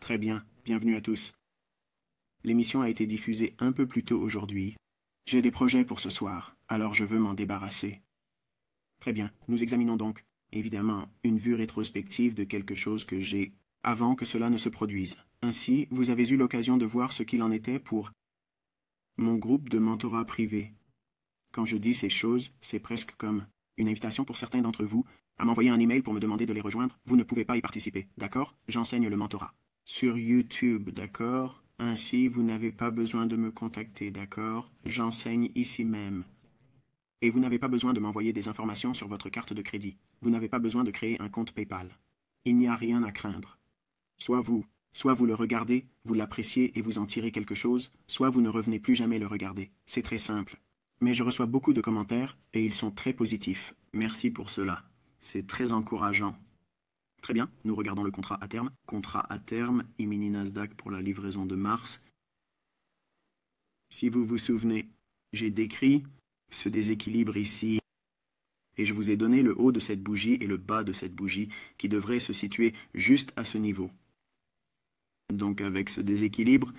Très bien, bienvenue à tous. L'émission a été diffusée un peu plus tôt aujourd'hui. J'ai des projets pour ce soir, alors je veux m'en débarrasser. Très bien, nous examinons donc, évidemment, une vue rétrospective de quelque chose que j'ai avant que cela ne se produise. Ainsi, vous avez eu l'occasion de voir ce qu'il en était pour mon groupe de mentorat privé. Quand je dis ces choses, c'est presque comme une invitation pour certains d'entre vous à m'envoyer un email pour me demander de les rejoindre. Vous ne pouvez pas y participer, d'accord? J'enseigne le mentorat. Sur YouTube, d'accord? Ainsi, vous n'avez pas besoin de me contacter, d'accord? J'enseigne ici même. Et vous n'avez pas besoin de m'envoyer des informations sur votre carte de crédit. Vous n'avez pas besoin de créer un compte PayPal. Il n'y a rien à craindre. Soit vous le regardez, vous l'appréciez et vous en tirez quelque chose, soit vous ne revenez plus jamais le regarder. C'est très simple. Mais je reçois beaucoup de commentaires et ils sont très positifs. Merci pour cela. C'est très encourageant. Très bien, nous regardons le contrat à terme. Contrat à terme, Imini Nasdaq pour la livraison de mars. Si vous vous souvenez, j'ai décrit ce déséquilibre ici et je vous ai donné le haut de cette bougie et le bas de cette bougie qui devraient se situer juste à ce niveau. Donc avec ce déséquilibre,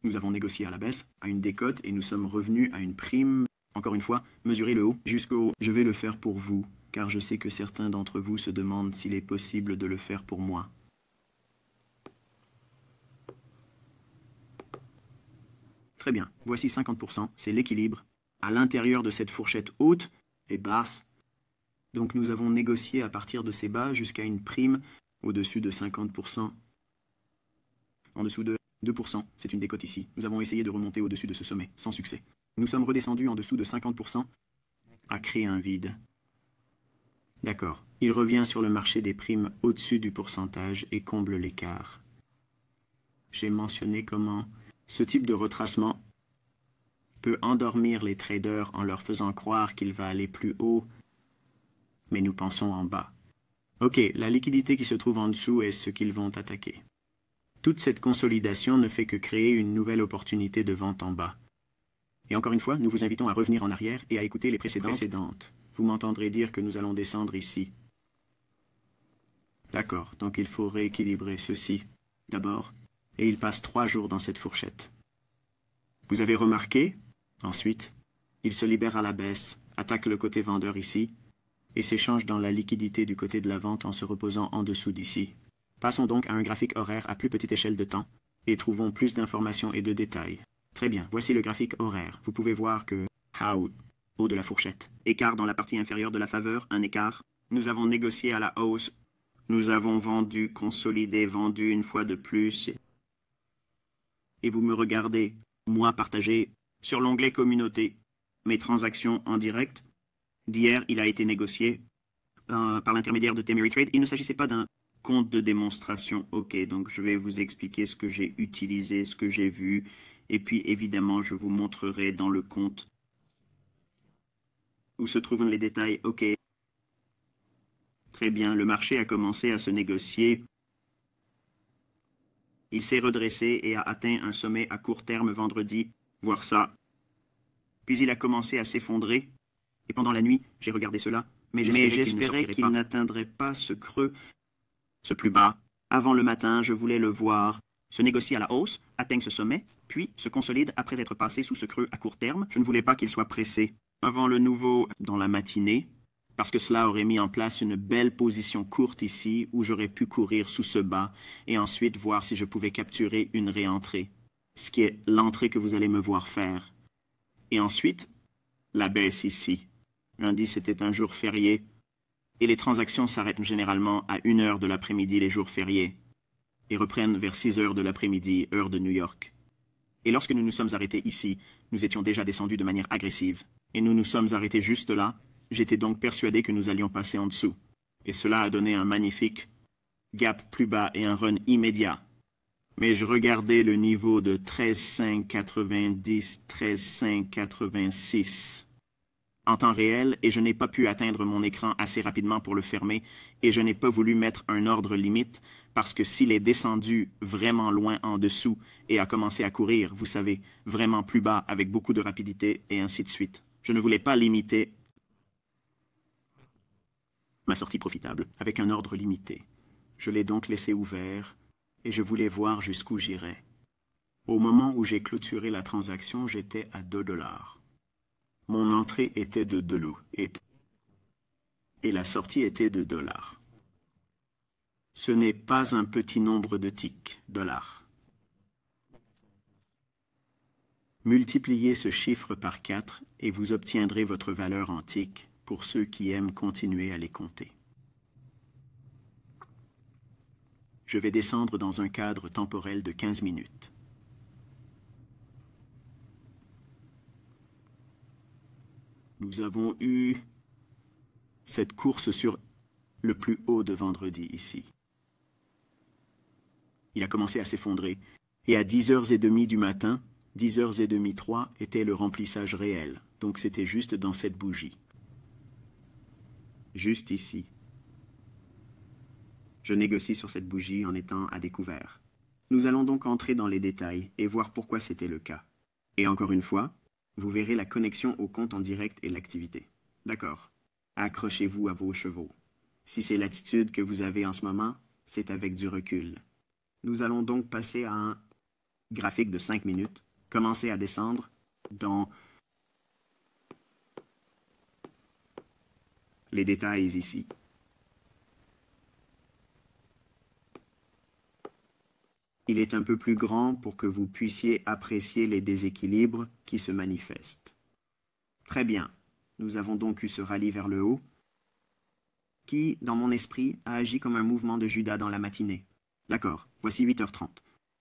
nous avons négocié à la baisse, à une décote, et nous sommes revenus à une prime. Encore une fois, mesurez le haut jusqu'au haut. Je vais le faire pour vous, car je sais que certains d'entre vous se demandent s'il est possible de le faire pour moi. Très bien, voici 50%, c'est l'équilibre, à l'intérieur de cette fourchette haute et basse. Donc nous avons négocié à partir de ces bas jusqu'à une prime au-dessus de 50%, en dessous de 2%, c'est une décote ici. Nous avons essayé de remonter au-dessus de ce sommet, sans succès. Nous sommes redescendus en dessous de 50%, à créer un vide. D'accord. Il revient sur le marché des primes au-dessus du pourcentage et comble l'écart. J'ai mentionné comment ce type de retracement peut endormir les traders en leur faisant croire qu'il va aller plus haut, mais nous pensons en bas. Ok, la liquidité qui se trouve en dessous est ce qu'ils vont attaquer. Toute cette consolidation ne fait que créer une nouvelle opportunité de vente en bas. Et encore une fois, nous vous invitons à revenir en arrière et à écouter les précédentes. Vous m'entendrez dire que nous allons descendre ici. D'accord, donc il faut rééquilibrer ceci d'abord, et il passe 3 jours dans cette fourchette. Vous avez remarqué? Ensuite, il se libère à la baisse, attaque le côté vendeur ici, et s'échange dans la liquidité du côté de la vente en se reposant en dessous d'ici. Passons donc à un graphique horaire à plus petite échelle de temps, et trouvons plus d'informations et de détails. Très bien, voici le graphique horaire. Vous pouvez voir que haut de la fourchette. Écart dans la partie inférieure de la faveur, un écart. Nous avons négocié à la hausse. Nous avons vendu, consolidé, vendu une fois de plus. Et vous me regardez, moi partagé, sur l'onglet communauté, mes transactions en direct. D'hier, il a été négocié par l'intermédiaire de Temery Trade. Il ne s'agissait pas d'un compte de démonstration. Ok, donc je vais vous expliquer ce que j'ai utilisé, ce que j'ai vu. Et puis, évidemment, je vous montrerai dans le compte où se trouvent les détails. Ok. Très bien, le marché a commencé à se négocier. Il s'est redressé et a atteint un sommet à court terme vendredi. Voir ça. Puis il a commencé à s'effondrer. Et pendant la nuit, j'ai regardé cela. Mais j'espérais qu'il n'atteindrait pas ce creux, ce plus bas. Avant le matin, je voulais le voir se négocier à la hausse, atteigne ce sommet, puis se consolide après être passé sous ce creux à court terme. Je ne voulais pas qu'il soit pressé avant le nouveau dans la matinée, parce que cela aurait mis en place une belle position courte ici où j'aurais pu courir sous ce bas et ensuite voir si je pouvais capturer une réentrée, ce qui est l'entrée que vous allez me voir faire. Et ensuite, la baisse ici. Lundi, c'était un jour férié, et les transactions s'arrêtent généralement à 1 heure de l'après-midi les jours fériés, et reprennent vers 6 heures de l'après-midi, heure de New York. Et lorsque nous nous sommes arrêtés ici, nous étions déjà descendus de manière agressive, et nous nous sommes arrêtés juste là. J'étais donc persuadé que nous allions passer en dessous, et cela a donné un magnifique gap plus bas et un run immédiat. Mais je regardais le niveau de 13,590, 13,586 en temps réel, et je n'ai pas pu atteindre mon écran assez rapidement pour le fermer, et je n'ai pas voulu mettre un ordre limite, parce que s'il est descendu vraiment loin en dessous et a commencé à courir, vous savez, vraiment plus bas avec beaucoup de rapidité, et ainsi de suite. Je ne voulais pas limiter ma sortie profitable avec un ordre limité. Je l'ai donc laissé ouvert et je voulais voir jusqu'où j'irais. Au moment où j'ai clôturé la transaction, j'étais à 2 $. Mon entrée était de $2 et la sortie était de $. Ce n'est pas un petit nombre de ticks, $. Multipliez ce chiffre par 4 et vous obtiendrez votre valeur en ticks pour ceux qui aiment continuer à les compter. Je vais descendre dans un cadre temporel de 15 minutes. Nous avons eu cette course sur le plus haut de vendredi ici. Il a commencé à s'effondrer et à 10h30 du matin, 10h30 était le remplissage réel. Donc c'était juste dans cette bougie. Juste ici. Je négocie sur cette bougie en étant à découvert. Nous allons donc entrer dans les détails et voir pourquoi c'était le cas. Et encore une fois, vous verrez la connexion au compte en direct et l'activité. D'accord. Accrochez-vous à vos chevaux. Si c'est l'attitude que vous avez en ce moment, c'est avec du recul. Nous allons donc passer à un graphique de 5 minutes, commencer à descendre dans les détails ici. Il est un peu plus grand pour que vous puissiez apprécier les déséquilibres qui se manifestent. Très bien. Nous avons donc eu ce rallye vers le haut qui, dans mon esprit, a agi comme un mouvement de Judas dans la matinée. D'accord, voici 8h30.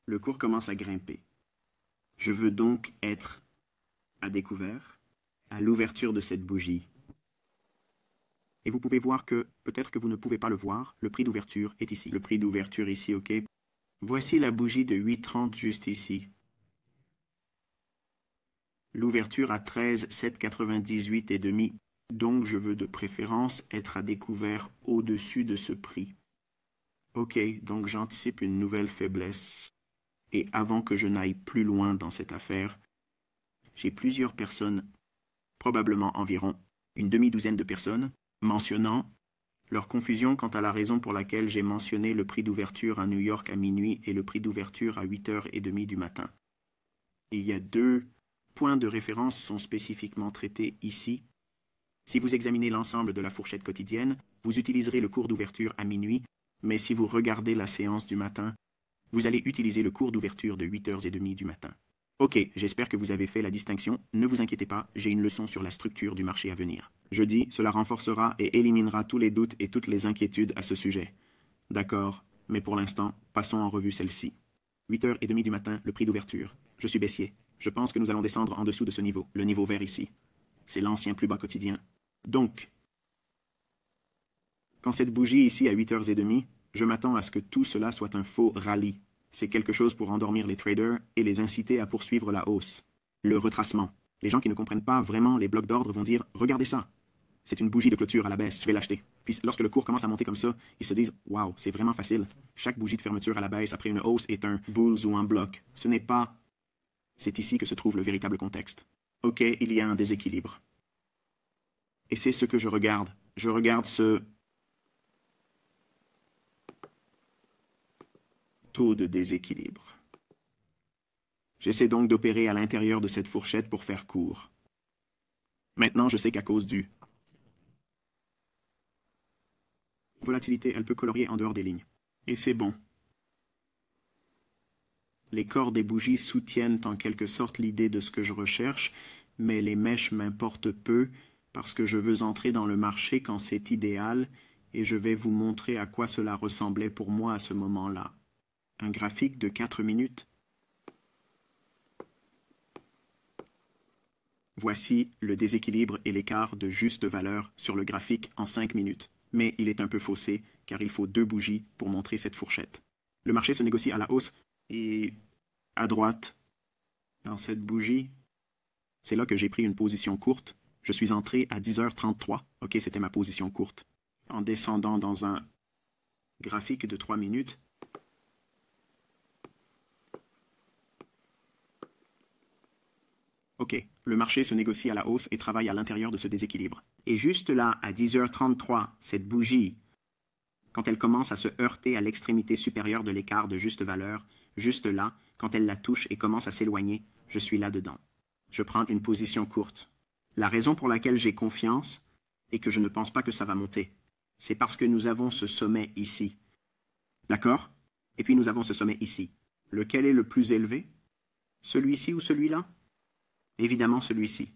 Le cours commence à grimper. Je veux donc être à découvert, à l'ouverture de cette bougie. Et vous pouvez voir que, peut-être que vous ne pouvez pas le voir, le prix d'ouverture est ici. Le prix d'ouverture ici, ok. Voici la bougie de 8h30 juste ici. L'ouverture à 13,798 et demi. Donc je veux de préférence être à découvert au-dessus de ce prix. Ok, donc j'anticipe une nouvelle faiblesse. Et avant que je n'aille plus loin dans cette affaire, j'ai plusieurs personnes, probablement environ une demi-douzaine de personnes, mentionnant leur confusion quant à la raison pour laquelle j'ai mentionné le prix d'ouverture à New York à minuit et le prix d'ouverture à 8h30 du matin. Il y a 2 points de référence sont spécifiquement traités ici. Si vous examinez l'ensemble de la fourchette quotidienne, vous utiliserez le cours d'ouverture à minuit, mais si vous regardez la séance du matin, vous allez utiliser le cours d'ouverture de 8h30 du matin. Ok, j'espère que vous avez fait la distinction. Ne vous inquiétez pas, j'ai une leçon sur la structure du marché à venir. Jeudi, cela renforcera et éliminera tous les doutes et toutes les inquiétudes à ce sujet. D'accord, mais pour l'instant, passons en revue celle-ci. 8h30 du matin, le prix d'ouverture. Je suis baissier. Je pense que nous allons descendre en dessous de ce niveau, le niveau vert ici. C'est l'ancien plus bas quotidien. Donc, quand cette bougie ici à 8h30, je m'attends à ce que tout cela soit un faux rallye. C'est quelque chose pour endormir les traders et les inciter à poursuivre la hausse. Le retracement. Les gens qui ne comprennent pas vraiment les blocs d'ordre vont dire « Regardez ça, c'est une bougie de clôture à la baisse, je vais l'acheter. » Puis lorsque le cours commence à monter comme ça, ils se disent « Wow, c'est vraiment facile. Chaque bougie de fermeture à la baisse après une hausse est un bulls ou un bloc. » Ce n'est pas... C'est ici que se trouve le véritable contexte. Ok, il y a un déséquilibre. Et c'est ce que je regarde. Je regarde ce taux de déséquilibre. J'essaie donc d'opérer à l'intérieur de cette fourchette pour faire court. Maintenant, je sais qu'à cause du volatilité, elle peut colorier en dehors des lignes. Et c'est bon. Les corps des bougies soutiennent en quelque sorte l'idée de ce que je recherche, mais les mèches m'importent peu parce que je veux entrer dans le marché quand c'est idéal et je vais vous montrer à quoi cela ressemblait pour moi à ce moment-là. Un graphique de 4 minutes. Voici le déséquilibre et l'écart de juste valeur sur le graphique en 5 minutes. Mais il est un peu faussé car il faut 2 bougies pour montrer cette fourchette. Le marché se négocie à la hausse et à droite, dans cette bougie, c'est là que j'ai pris une position courte. Je suis entré à 10h33. Ok, c'était ma position courte. En descendant dans un graphique de 3 minutes, ok, le marché se négocie à la hausse et travaille à l'intérieur de ce déséquilibre. Et juste là, à 10h33, cette bougie quand elle commence à se heurter à l'extrémité supérieure de l'écart de juste valeur, juste là, quand elle la touche et commence à s'éloigner, je suis là-dedans. Je prends une position courte. La raison pour laquelle j'ai confiance est que je ne pense pas que ça va monter. C'est parce que nous avons ce sommet ici. D'accord? Et puis nous avons ce sommet ici. Lequel est le plus élevé? Celui-ci ou celui-là? Évidemment celui-ci.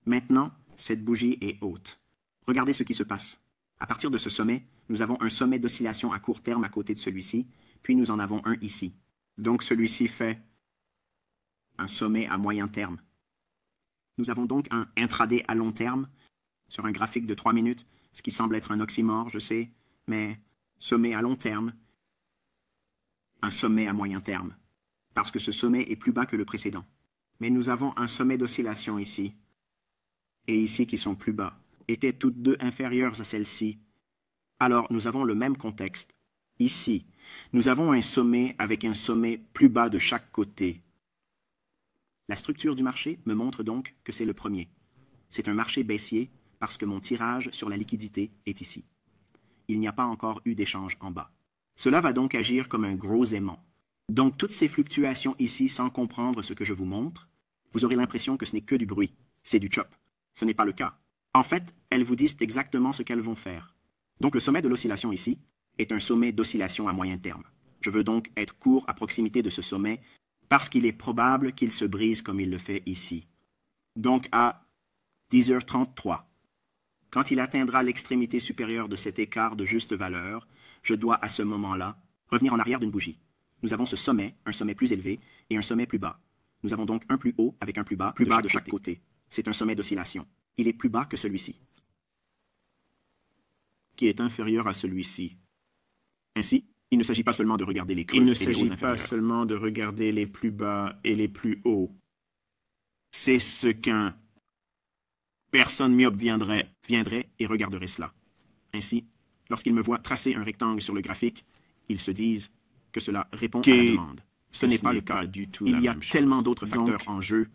Maintenant, cette bougie est haute. Regardez ce qui se passe. À partir de ce sommet, nous avons un sommet d'oscillation à court terme à côté de celui-ci, puis nous en avons un ici. Donc celui-ci fait un sommet à moyen terme. Nous avons donc un intraday à long terme sur un graphique de 3 minutes, ce qui semble être un oxymore, je sais, mais sommet à long terme, un sommet à moyen terme, parce que ce sommet est plus bas que le précédent. Mais nous avons un sommet d'oscillation ici, et ici qui sont plus bas, étaient toutes deux inférieures à celle-ci. Alors nous avons le même contexte. Ici, nous avons un sommet avec un sommet plus bas de chaque côté. La structure du marché me montre donc que c'est le premier. C'est un marché baissier parce que mon tirage sur la liquidité est ici. Il n'y a pas encore eu d'échange en bas. Cela va donc agir comme un gros aimant. Donc toutes ces fluctuations ici sans comprendre ce que je vous montre, vous aurez l'impression que ce n'est que du bruit, c'est du chop. Ce n'est pas le cas. En fait, elles vous disent exactement ce qu'elles vont faire. Donc le sommet de l'oscillation ici est un sommet d'oscillation à moyen terme. Je veux donc être court à proximité de ce sommet parce qu'il est probable qu'il se brise comme il le fait ici. Donc à 10h33, quand il atteindra l'extrémité supérieure de cet écart de juste valeur, je dois à ce moment-là revenir en arrière d'une bougie. Nous avons ce sommet, un sommet plus élevé et un sommet plus bas. Nous avons donc un plus haut avec un plus bas de chaque côté. C'est un sommet d'oscillation. Il est plus bas que celui-ci, qui est inférieur à celui-ci. Ainsi, il ne s'agit pas seulement de regarder les creux et les hauts inférieurs. Il ne s'agit pas seulement de regarder les plus bas et les plus hauts. C'est ce qu'un personne myope viendrait et regarderait cela. Ainsi, lorsqu'ils me voient tracer un rectangle sur le graphique, ils se disent que cela répond à la demande. Ce n'est pas le cas du tout. Il y a tellement d'autres facteurs en jeu.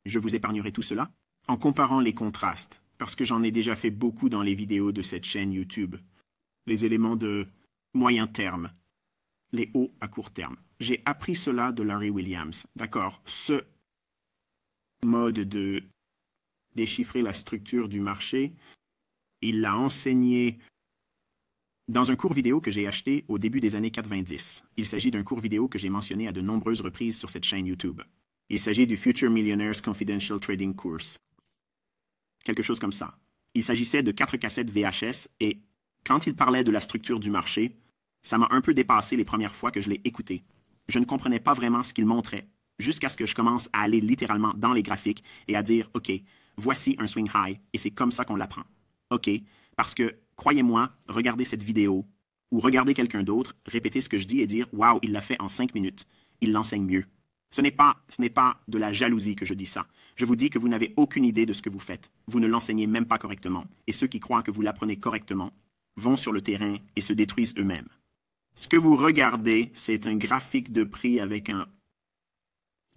Je vous épargnerai tout cela en comparant les contrastes, parce que j'en ai déjà fait beaucoup dans les vidéos de cette chaîne YouTube. Les éléments de moyen terme, les hauts à court terme. J'ai appris cela de Larry Williams. D'accord, ce mode de déchiffrer la structure du marché, il l'a enseigné dans un cours vidéo que j'ai acheté au début des années 90. Il s'agit d'un cours vidéo que j'ai mentionné à de nombreuses reprises sur cette chaîne YouTube. Il s'agit du Future Millionaires Confidential Trading Course. Quelque chose comme ça. Il s'agissait de 4 cassettes VHS et quand il parlait de la structure du marché, ça m'a un peu dépassé les premières fois que je l'ai écouté. Je ne comprenais pas vraiment ce qu'il montrait, jusqu'à ce que je commence à aller littéralement dans les graphiques et à dire « Ok, voici un swing high et c'est comme ça qu'on l'apprend. » Ok, parce que, croyez-moi, regardez cette vidéo ou regardez quelqu'un d'autre, répéter ce que je dis et dire « Wow, il l'a fait en 5 minutes. Il l'enseigne mieux. » Ce n'est pas de la jalousie que je dis ça. Je vous dis que vous n'avez aucune idée de ce que vous faites. Vous ne l'enseignez même pas correctement. Et ceux qui croient que vous l'apprenez correctement vont sur le terrain et se détruisent eux-mêmes. Ce que vous regardez, c'est un graphique de prix avec un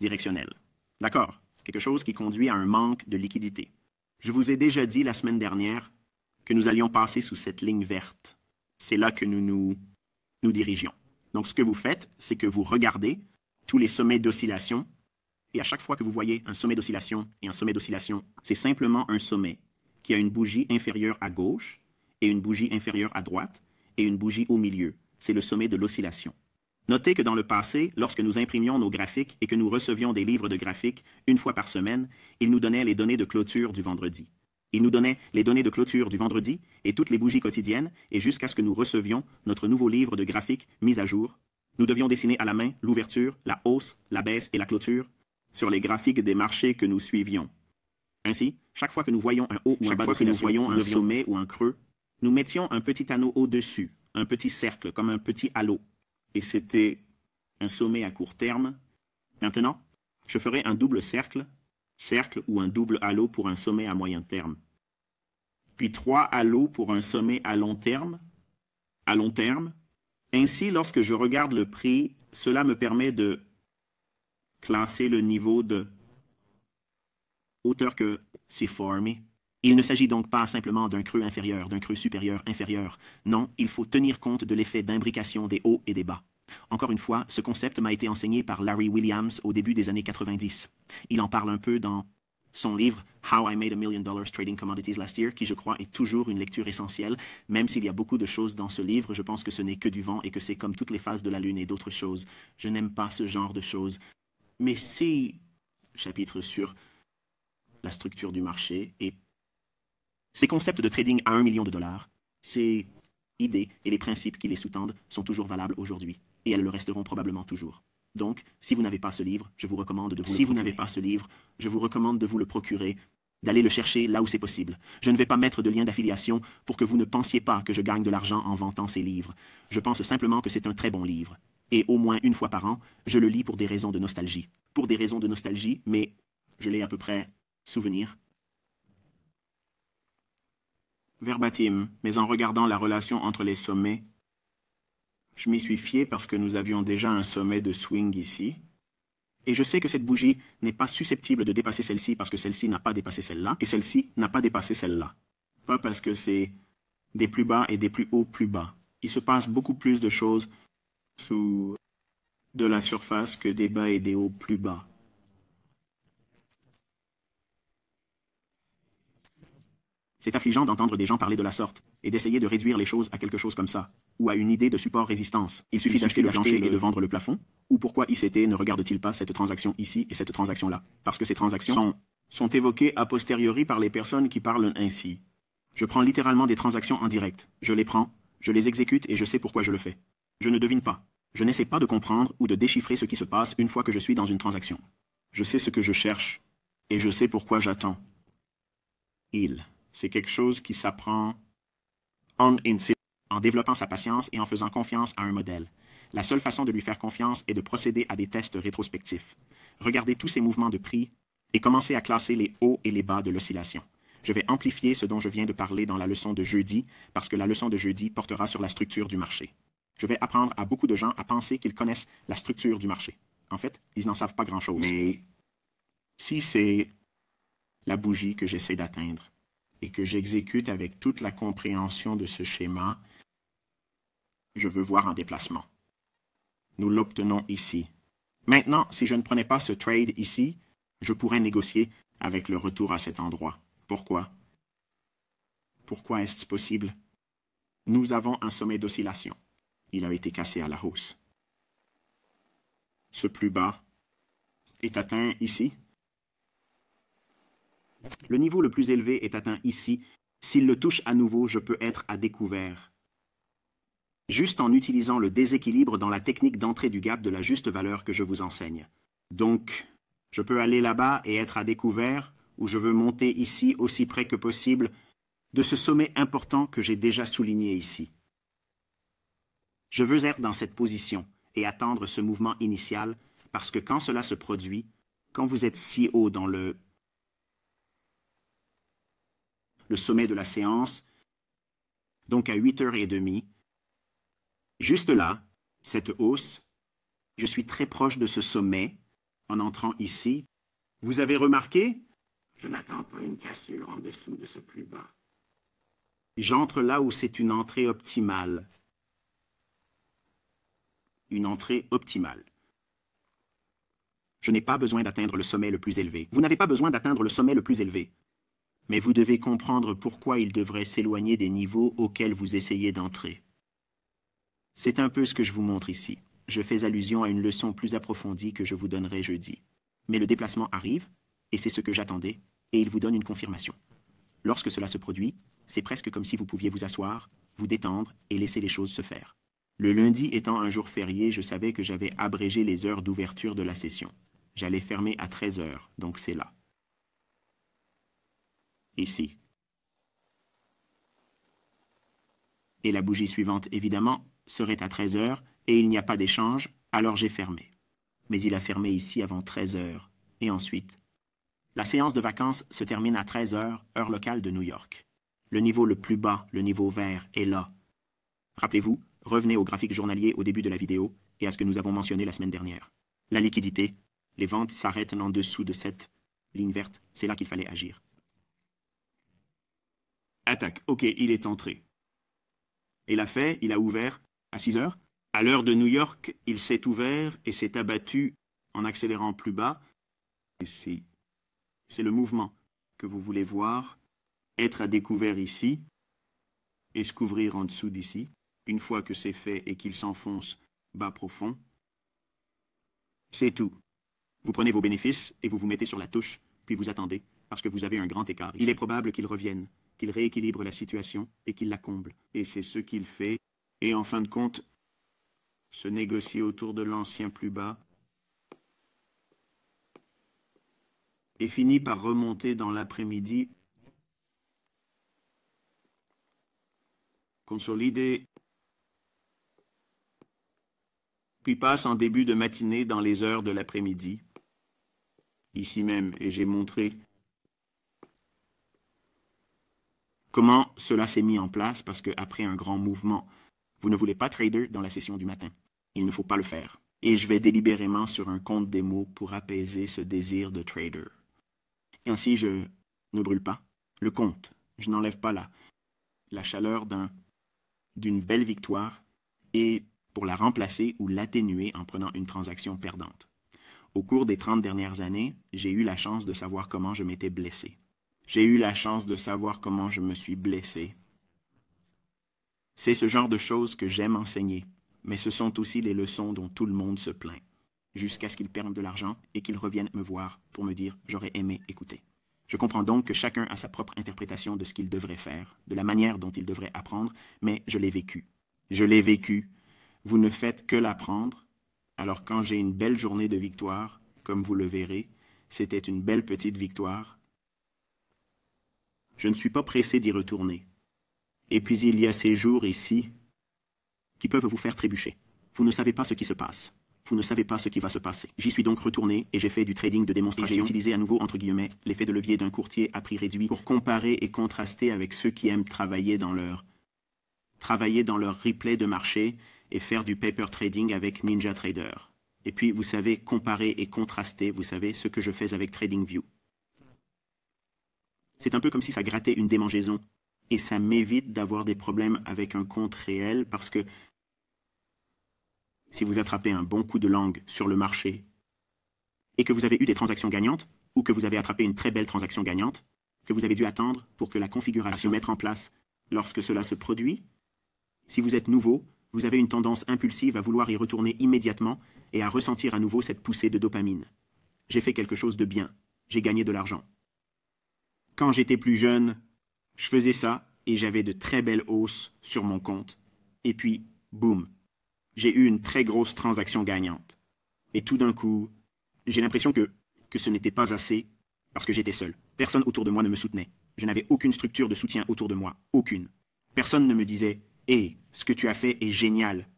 directionnel. D'accord? Quelque chose qui conduit à un manque de liquidité. Je vous ai déjà dit la semaine dernière que nous allions passer sous cette ligne verte. C'est là que nous dirigeons. Donc ce que vous faites, c'est que vous regardez tous les sommets d'oscillation, et à chaque fois que vous voyez un sommet d'oscillation et un sommet d'oscillation, c'est simplement un sommet qui a une bougie inférieure à gauche et une bougie inférieure à droite et une bougie au milieu. C'est le sommet de l'oscillation. Notez que dans le passé, lorsque nous imprimions nos graphiques et que nous recevions des livres de graphiques une fois par semaine, ils nous donnaient les données de clôture du vendredi. Ils nous donnaient les données de clôture du vendredi et toutes les bougies quotidiennes, et jusqu'à ce que nous recevions notre nouveau livre de graphiques mis à jour, nous devions dessiner à la main l'ouverture, la hausse, la baisse et la clôture sur les graphiques des marchés que nous suivions. Ainsi, chaque fois que nous voyions un haut ou un bas d'oscillation, nous voyions un sommet ou un creux, nous mettions un petit anneau au-dessus, un petit cercle, comme un petit halo. Et c'était un sommet à court terme. Maintenant, je ferai un double cercle ou un double halo pour un sommet à moyen terme. Puis 3 halos pour un sommet à long terme. Ainsi, lorsque je regarde le prix, cela me permet de classer le niveau de hauteur que c'est formé. Il ne s'agit donc pas simplement d'un creux inférieur, d'un creux supérieur inférieur. Non, il faut tenir compte de l'effet d'imbrication des hauts et des bas. Encore une fois, ce concept m'a été enseigné par Larry Williams au début des années 90. Il en parle un peu dans son livre « How I Made $1 Million Trading Commodities Last Year », qui je crois est toujours une lecture essentielle. Même s'il y a beaucoup de choses dans ce livre, je pense que ce n'est que du vent et que c'est comme toutes les phases de la Lune et d'autres choses. Je n'aime pas ce genre de choses. Mais ces chapitres sur la structure du marché et ces concepts de trading à $1 million, ces idées et les principes qui les sous-tendent sont toujours valables aujourd'hui et elles le resteront probablement toujours. Donc, si vous n'avez pas ce livre, je vous recommande de vous le procurer, d'aller le chercher là où c'est possible. Je ne vais pas mettre de lien d'affiliation pour que vous ne pensiez pas que je gagne de l'argent en vantant ces livres. Je pense simplement que c'est un très bon livre. Et au moins une fois par an, je le lis pour des raisons de nostalgie. Pour des raisons de nostalgie, mais je l'ai à peu près souvenir. Verbatim, mais en regardant la relation entre les sommets, je m'y suis fié parce que nous avions déjà un sommet de swing ici. Et je sais que cette bougie n'est pas susceptible de dépasser celle-ci parce que celle-ci n'a pas dépassé celle-là, et celle-ci n'a pas dépassé celle-là. Pas parce que c'est des plus bas et des plus hauts plus bas. Il se passe beaucoup plus de choses sous de la surface que des bas et des hauts plus bas. C'est affligeant d'entendre des gens parler de la sorte et d'essayer de réduire les choses à quelque chose comme ça, ou à une idée de support résistance. Il suffit d'acheter le plancher et de vendre le plafond. Ou pourquoi ICT ne regarde-t-il pas cette transaction ici et cette transaction-là? Parce que ces transactions sont évoquées a posteriori par les personnes qui parlent ainsi. Je prends littéralement des transactions en direct. Je les prends, je les exécute et je sais pourquoi je le fais. Je ne devine pas. Je n'essaie pas de comprendre ou de déchiffrer ce qui se passe une fois que je suis dans une transaction. Je sais ce que je cherche et je sais pourquoi j'attends. C'est quelque chose qui s'apprend en développant sa patience et en faisant confiance à un modèle. La seule façon de lui faire confiance est de procéder à des tests rétrospectifs. Regardez tous ces mouvements de prix et commencez à classer les hauts et les bas de l'oscillation. Je vais amplifier ce dont je viens de parler dans la leçon de jeudi, parce que la leçon de jeudi portera sur la structure du marché. Je vais apprendre à beaucoup de gens à penser qu'ils connaissent la structure du marché. En fait, ils n'en savent pas grand-chose. Mais si c'est la bougie que j'essaie d'atteindre, et que j'exécute avec toute la compréhension de ce schéma, je veux voir un déplacement. Nous l'obtenons ici. Maintenant, si je ne prenais pas ce trade ici, je pourrais négocier avec le retour à cet endroit. Pourquoi? Pourquoi est-ce possible? Nous avons un sommet d'oscillation. Il a été cassé à la hausse. Ce plus bas est atteint ici. Le niveau le plus élevé est atteint ici. S'il le touche à nouveau, je peux être à découvert. Juste en utilisant le déséquilibre dans la technique d'entrée du gap de la juste valeur que je vous enseigne. Donc, je peux aller là-bas et être à découvert, ou je veux monter ici aussi près que possible de ce sommet important que j'ai déjà souligné ici. Je veux être dans cette position et attendre ce mouvement initial parce que quand cela se produit, quand vous êtes si haut dans le sommet de la séance, donc à 8h30, juste là, cette hausse, je suis très proche de ce sommet en entrant ici. Vous avez remarqué? Je n'attends pas une cassure en dessous de ce plus bas. J'entre là où c'est une entrée optimale. Une entrée optimale. Je n'ai pas besoin d'atteindre le sommet le plus élevé. Vous n'avez pas besoin d'atteindre le sommet le plus élevé. Mais vous devez comprendre pourquoi il devrait s'éloigner des niveaux auxquels vous essayez d'entrer. C'est un peu ce que je vous montre ici. Je fais allusion à une leçon plus approfondie que je vous donnerai jeudi. Mais le déplacement arrive, et c'est ce que j'attendais, et il vous donne une confirmation. Lorsque cela se produit, c'est presque comme si vous pouviez vous asseoir, vous détendre et laisser les choses se faire. Le lundi étant un jour férié, je savais que j'avais abrégé les heures d'ouverture de la session. J'allais fermer à 13h, donc c'est là. Ici. Et la bougie suivante, évidemment, serait à 13h, et il n'y a pas d'échange, alors j'ai fermé. Mais il a fermé ici avant 13h, et ensuite. La séance de vacances se termine à 13h, heure locale de New York. Le niveau le plus bas, le niveau vert, est là. Rappelez-vous, revenez au graphique journalier au début de la vidéo, et à ce que nous avons mentionné la semaine dernière. La liquidité, les ventes s'arrêtent en dessous de cette ligne verte, c'est là qu'il fallait agir. Attaque. OK, il est entré. Il a fait, il a ouvert à 6 heures. À l'heure de New York, il s'est ouvert et s'est abattu en accélérant plus bas. Et c'est le mouvement que vous voulez voir être à découvert ici et se couvrir en dessous d'ici. Une fois que c'est fait et qu'il s'enfonce bas profond, c'est tout. Vous prenez vos bénéfices et vous vous mettez sur la touche, puis vous attendez, parce que vous avez un grand écart ici. Il est probable qu'il revienne, qu'il rééquilibre la situation et qu'il la comble. Et c'est ce qu'il fait. Et en fin de compte, se négocie autour de l'ancien plus bas et finit par remonter dans l'après-midi, consolider, puis passe en début de matinée dans les heures de l'après-midi, ici même, et j'ai montré comment cela s'est mis en place, parce qu'après un grand mouvement, vous ne voulez pas trader dans la session du matin. Il ne faut pas le faire. Et je vais délibérément sur un compte démo pour apaiser ce désir de trader. Et ainsi, je ne brûle pas le compte. Je n'enlève pas la chaleur d'une belle victoire et pour la remplacer ou l'atténuer en prenant une transaction perdante. Au cours des 30 dernières années, j'ai eu la chance de savoir comment je m'étais blessé. J'ai eu la chance de savoir comment je me suis blessé. C'est ce genre de choses que j'aime enseigner, mais ce sont aussi les leçons dont tout le monde se plaint, jusqu'à ce qu'ils perdent de l'argent et qu'ils reviennent me voir pour me dire « j'aurais aimé écouter ». Je comprends donc que chacun a sa propre interprétation de ce qu'il devrait faire, de la manière dont il devrait apprendre, mais je l'ai vécu. Je l'ai vécu. Vous ne faites que l'apprendre. Alors quand j'ai une belle journée de victoire, comme vous le verrez, c'était une belle petite victoire, je ne suis pas pressé d'y retourner. Et puis il y a ces jours ici qui peuvent vous faire trébucher. Vous ne savez pas ce qui se passe. Vous ne savez pas ce qui va se passer. J'y suis donc retourné et j'ai fait du trading de démonstration. J'ai utilisé à nouveau, entre guillemets, l'effet de levier d'un courtier à prix réduit pour comparer et contraster avec ceux qui aiment travailler dans leur replay de marché et faire du paper trading avec NinjaTrader. Et puis, vous savez, comparer et contraster, vous savez, ce que je fais avec TradingView. C'est un peu comme si ça grattait une démangeaison. Et ça m'évite d'avoir des problèmes avec un compte réel parce que si vous attrapez un bon coup de langue sur le marché et que vous avez eu des transactions gagnantes ou que vous avez attrapé une très belle transaction gagnante, que vous avez dû attendre pour que la configuration se mette en place lorsque cela se produit, si vous êtes nouveau, vous avez une tendance impulsive à vouloir y retourner immédiatement et à ressentir à nouveau cette poussée de dopamine. J'ai fait quelque chose de bien. J'ai gagné de l'argent. Quand j'étais plus jeune, je faisais ça et j'avais de très belles hausses sur mon compte. Et puis, boum, j'ai eu une très grosse transaction gagnante. Et tout d'un coup, j'ai l'impression que ce n'était pas assez parce que j'étais seul. Personne autour de moi ne me soutenait. Je n'avais aucune structure de soutien autour de moi. Aucune. Personne ne me disait « Hé, ce que tu as fait est génial.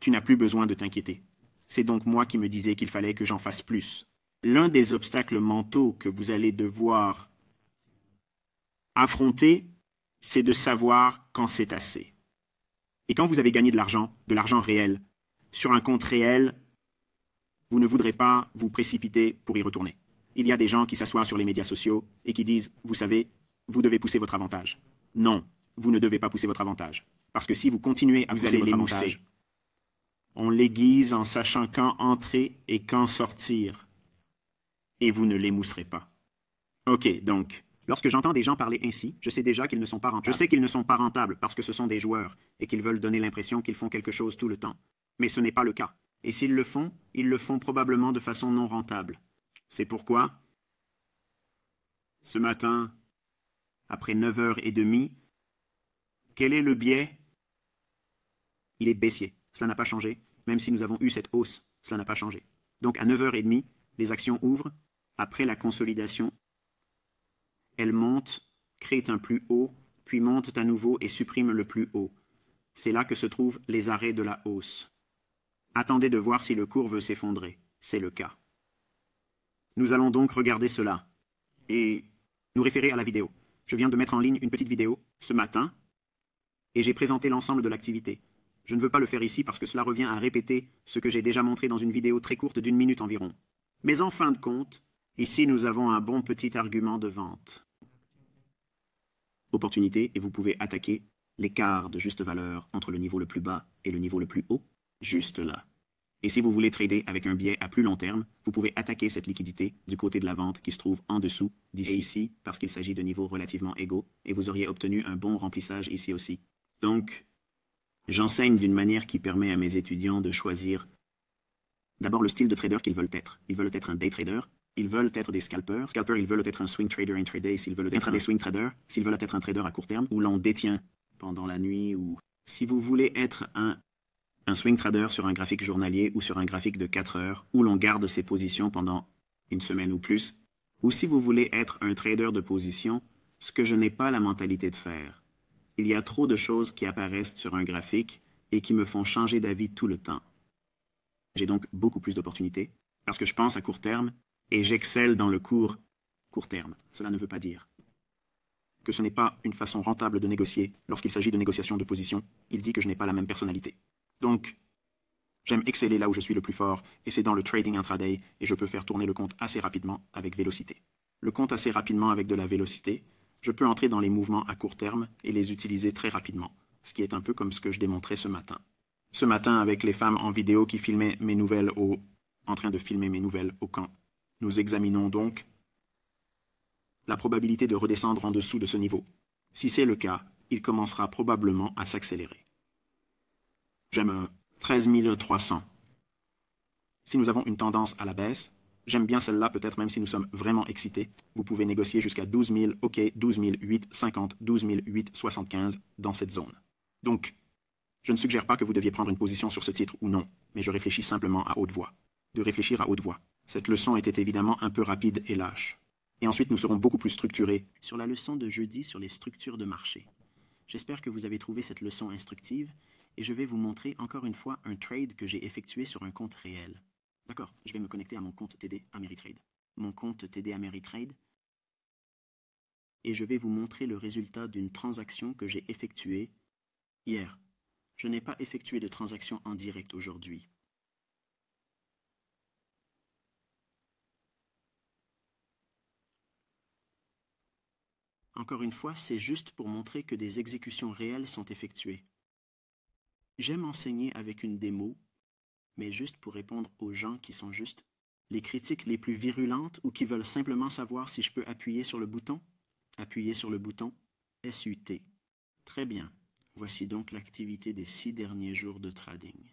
Tu n'as plus besoin de t'inquiéter. » C'est donc moi qui me disais qu'il fallait que j'en fasse plus. L'un des obstacles mentaux que vous allez devoir affronter, c'est de savoir quand c'est assez. Et quand vous avez gagné de l'argent réel, sur un compte réel, vous ne voudrez pas vous précipiter pour y retourner. Il y a des gens qui s'assoient sur les médias sociaux et qui disent « Vous savez, vous devez pousser votre avantage. » Non, vous ne devez pas pousser votre avantage. Parce que si vous continuez à pousser votre avantage, on l'aiguise en sachant quand entrer et quand sortir. Et vous ne l'émousserez pas. Ok, donc, lorsque j'entends des gens parler ainsi, je sais déjà qu'ils ne sont pas rentables. Je sais qu'ils ne sont pas rentables parce que ce sont des joueurs et qu'ils veulent donner l'impression qu'ils font quelque chose tout le temps. Mais ce n'est pas le cas. Et s'ils le font, ils le font probablement de façon non rentable. C'est pourquoi, ce matin, après 9h30, quel est le biais? Il est baissier. Cela n'a pas changé. Même si nous avons eu cette hausse, cela n'a pas changé. Donc à 9h30, les actions ouvrent. Après la consolidation, elles montent, créent un plus haut, puis montent à nouveau et suppriment le plus haut. C'est là que se trouvent les arrêts de la hausse. Attendez de voir si le cours veut s'effondrer. C'est le cas. Nous allons donc regarder cela et nous référer à la vidéo. Je viens de mettre en ligne une petite vidéo ce matin et j'ai présenté l'ensemble de l'activité. Je ne veux pas le faire ici parce que cela revient à répéter ce que j'ai déjà montré dans une vidéo très courte d'1 minute environ. Mais en fin de compte, ici nous avons un bon petit argument de vente. opportunité et vous pouvez attaquer l'écart de juste valeur entre le niveau le plus bas et le niveau le plus haut, juste là. Et si vous voulez trader avec un biais à plus long terme, vous pouvez attaquer cette liquidité du côté de la vente qui se trouve en dessous d'ici et ici, parce qu'il s'agit de niveaux relativement égaux, et vous auriez obtenu un bon remplissage ici aussi. Donc, j'enseigne d'une manière qui permet à mes étudiants de choisir d'abord le style de trader qu'ils veulent être. Ils veulent être un day trader, ils veulent être des scalpers. Scalpers, ils veulent être un swing trader intraday, s'ils veulent être des swing traders, s'ils veulent être un trader à court terme, où l'on détient pendant la nuit, ou si vous voulez être un swing trader sur un graphique journalier ou sur un graphique de 4 heures, où l'on garde ses positions pendant une semaine ou plus, ou si vous voulez être un trader de position, ce que je n'ai pas la mentalité de faire. Il y a trop de choses qui apparaissent sur un graphique et qui me font changer d'avis tout le temps. J'ai donc beaucoup plus d'opportunités, parce que je pense à court terme, et j'excelle dans le court terme. Cela ne veut pas dire que ce n'est pas une façon rentable de négocier lorsqu'il s'agit de négociation de position. Il dit que je n'ai pas la même personnalité. Donc, j'aime exceller là où je suis le plus fort, et c'est dans le trading intraday, et je peux faire tourner le compte assez rapidement avec vélocité. Le compte assez rapidement avec de la vélocité, je peux entrer dans les mouvements à court terme et les utiliser très rapidement, ce qui est un peu comme ce que je démontrais ce matin. Ce matin, avec les femmes en vidéo qui filmaient mes nouvelles en train de filmer mes nouvelles au camp. Nous examinons donc la probabilité de redescendre en dessous de ce niveau. Si c'est le cas, il commencera probablement à s'accélérer. J'aime 13 300. Si nous avons une tendance à la baisse, j'aime bien celle-là, peut-être même si nous sommes vraiment excités. Vous pouvez négocier jusqu'à 12 000, OK, 12 008, 50, 12 008, 75 dans cette zone. Donc, je ne suggère pas que vous deviez prendre une position sur ce titre ou non, mais je réfléchis simplement à haute voix. De réfléchir à haute voix. Cette leçon était évidemment un peu rapide et lâche. Et ensuite, nous serons beaucoup plus structurés sur la leçon de jeudi sur les structures de marché. J'espère que vous avez trouvé cette leçon instructive et je vais vous montrer encore une fois un trade que j'ai effectué sur un compte réel. D'accord, je vais me connecter à mon compte TD Ameritrade. Mon compte TD Ameritrade. Et je vais vous montrer le résultat d'une transaction que j'ai effectuée hier. Je n'ai pas effectué de transaction en direct aujourd'hui. Encore une fois, c'est juste pour montrer que des exécutions réelles sont effectuées. J'aime enseigner avec une démo, mais juste pour répondre aux gens qui sont juste les critiques les plus virulentes ou qui veulent simplement savoir si je peux appuyer sur le bouton. Appuyer sur le bouton SUT. Très bien. Voici donc l'activité des 6 derniers jours de trading.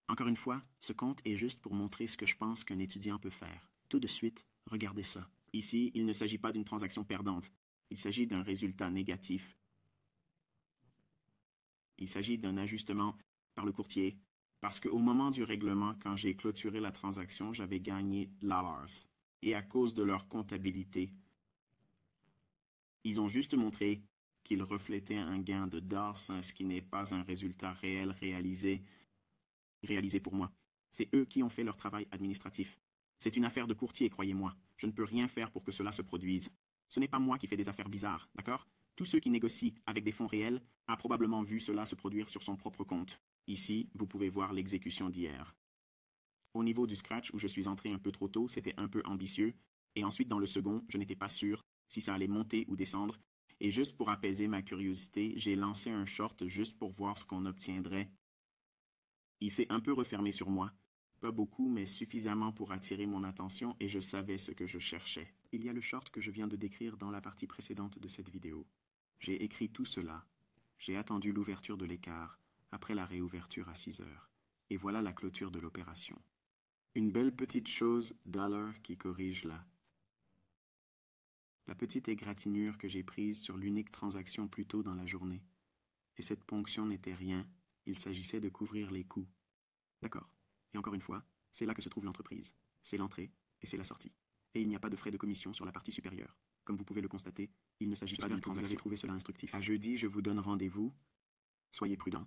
Encore une fois, ce compte est juste pour montrer ce que je pense qu'un étudiant peut faire. Tout de suite, regardez ça. Ici, il ne s'agit pas d'une transaction perdante. Il s'agit d'un résultat négatif. Il s'agit d'un ajustement par le courtier. Parce qu'au moment du règlement, quand j'ai clôturé la transaction, j'avais gagné $. Et à cause de leur comptabilité, ils ont juste montré qu'ils reflétaient un gain de $, ce qui n'est pas un résultat réel réalisé pour moi. C'est eux qui ont fait leur travail administratif. C'est une affaire de courtier, croyez-moi. Je ne peux rien faire pour que cela se produise. Ce n'est pas moi qui fais des affaires bizarres, d'accord? Tous ceux qui négocient avec des fonds réels ont probablement vu cela se produire sur son propre compte. Ici, vous pouvez voir l'exécution d'hier. Au niveau du scratch, où je suis entré un peu trop tôt, c'était un peu ambitieux. Et ensuite, dans le second, je n'étais pas sûr si ça allait monter ou descendre. Et juste pour apaiser ma curiosité, j'ai lancé un short juste pour voir ce qu'on obtiendrait. Il s'est un peu refermé sur moi. Pas beaucoup, mais suffisamment pour attirer mon attention et je savais ce que je cherchais. Il y a le short que je viens de décrire dans la partie précédente de cette vidéo. J'ai écrit tout cela. J'ai attendu l'ouverture de l'écart, après la réouverture à 6 heures. Et voilà la clôture de l'opération. Une belle petite chose, dollar, qui corrige la petite égratignure que j'ai prise sur l'unique transaction plus tôt dans la journée. Et cette ponction n'était rien, il s'agissait de couvrir les coûts. D'accord. Et encore une fois, c'est là que se trouve l'entreprise. C'est l'entrée et c'est la sortie. Et il n'y a pas de frais de commission sur la partie supérieure. Comme vous pouvez le constater, il ne s'agit pas d'une transaction. Vous avez trouvé cela instructif. À jeudi, je vous donne rendez-vous. Soyez prudents.